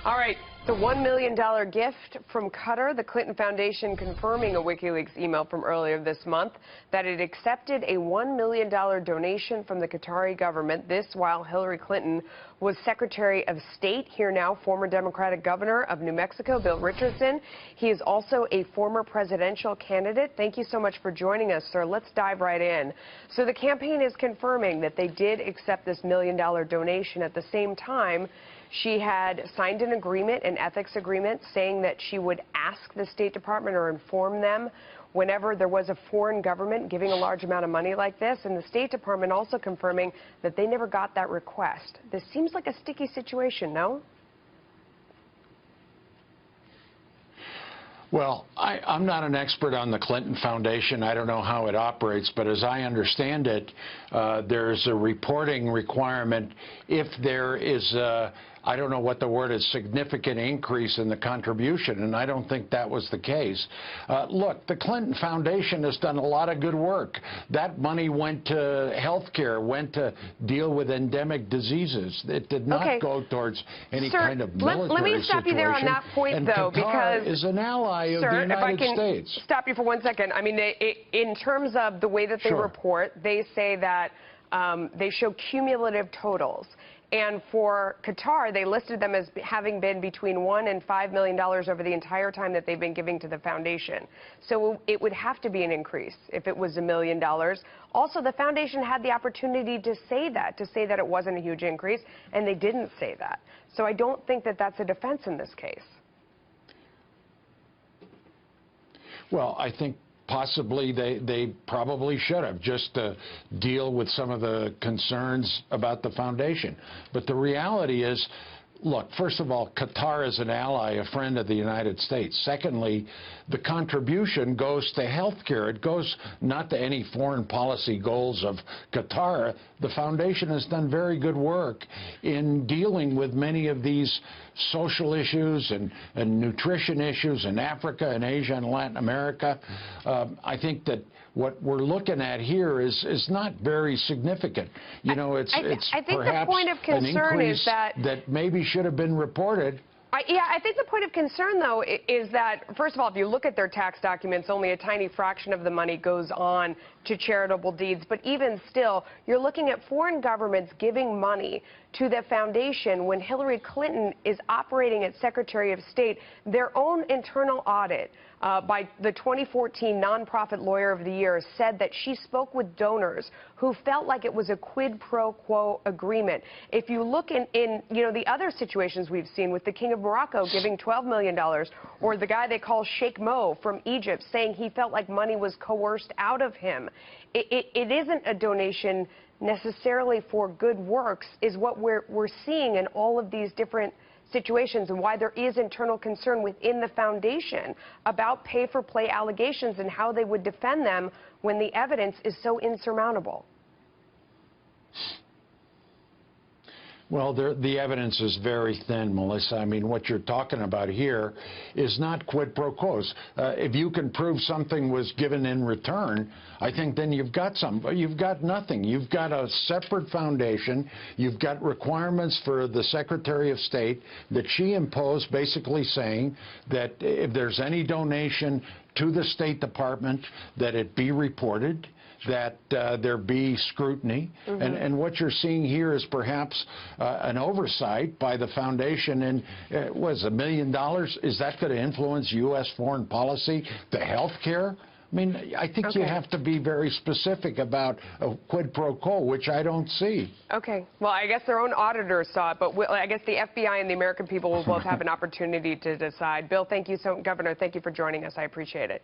All right, the $1 million gift from Qatar, the Clinton Foundation confirming a WikiLeaks email from earlier this month that it accepted a $1 million donation from the Qatari government. This while Hillary Clinton was Secretary of State. Here now, former Democratic governor of New Mexico, Bill Richardson. He is also a former presidential candidate. Thank you so much for joining us, sir. Let's dive right in. So the campaign is confirming that they did accept this $1 million donation. At the same time, she had signed an agreement, an ethics agreement, saying that she would ask the State Department or inform them whenever there was a foreign government giving a large amount of money like this, and the State Department also confirming that they never got that request. This seems like a sticky situation, no? Well, I'm not an expert on the Clinton Foundation. I don't know how it operates, but as I understand it, there's a reporting requirement if there is I don't know what the word is, significant increase in the contribution, and I don't think that was the case. Look, the Clinton Foundation has done a lot of good work. That money went to health care, went to deal with endemic diseases. It did not go towards any kind of military let me stop you there on that point, and though, Qatar because is an ally of the United States. If I can stop you for 1 second. I mean, in terms of the way that they report, they say that they show cumulative totals. And for Qatar, they listed them as having been between $1 and $5 million over the entire time that they've been giving to the foundation. So it would have to be an increase if it was $1 million. Also, the foundation had the opportunity to say that it wasn't a huge increase, and they didn't say that. So I don't think that that's a defense in this case. Well, I think possibly they probably should have, just to deal with some of the concerns about the foundation. But the reality is, look, first of all, Qatar is an ally, a friend of the United States. Secondly, the contribution goes to health care. It goes not to any foreign policy goals of Qatar. The foundation has done very good work in dealing with many of these social issues and nutrition issues in Africa and Asia and Latin America. I think that what we're looking at here is not very significant. You know, it's perhaps the point of concern an increase is that maybe should have been reported. I think the point of concern, though, is that, first of all, if you look at their tax documents, only a tiny fraction of the money goes on to charitable deeds. But even still, you're looking at foreign governments giving money to the foundation when Hillary Clinton is operating as Secretary of State. Their own internal audit by the 2014 Nonprofit Lawyer of the Year said that she spoke with donors who felt like it was a quid pro quo agreement. If you look in the other situations we've seen with the King of Morocco giving $12 million, or the guy they call Sheikh Mo from Egypt saying he felt like money was coerced out of him, it isn't a donation necessarily for good works, is what we're seeing in all of these different situations, and why there is internal concern within the foundation about pay-for-play allegations and how they would defend them when the evidence is so insurmountable. Well, the evidence is very thin, Melissa. I mean, what you're talking about here is not quid pro quos. If you can prove something was given in return, I think then you've got something. But you've got nothing. You've got a separate foundation. You've got requirements for the Secretary of State that she imposed, basically saying that if there's any donation to the State Department, that it be reported, that there be scrutiny. And what you're seeing here is perhaps an oversight by the foundation. And was $1 million? Is that going to influence U.S. foreign policy? The health care? I mean, I think you have to be very specific about a quid pro quo, which I don't see. Okay. Well, I guess their own auditors saw it, but I guess the FBI and the American people will both have an opportunity to decide. Bill, thank you Governor, thank you for joining us. I appreciate it.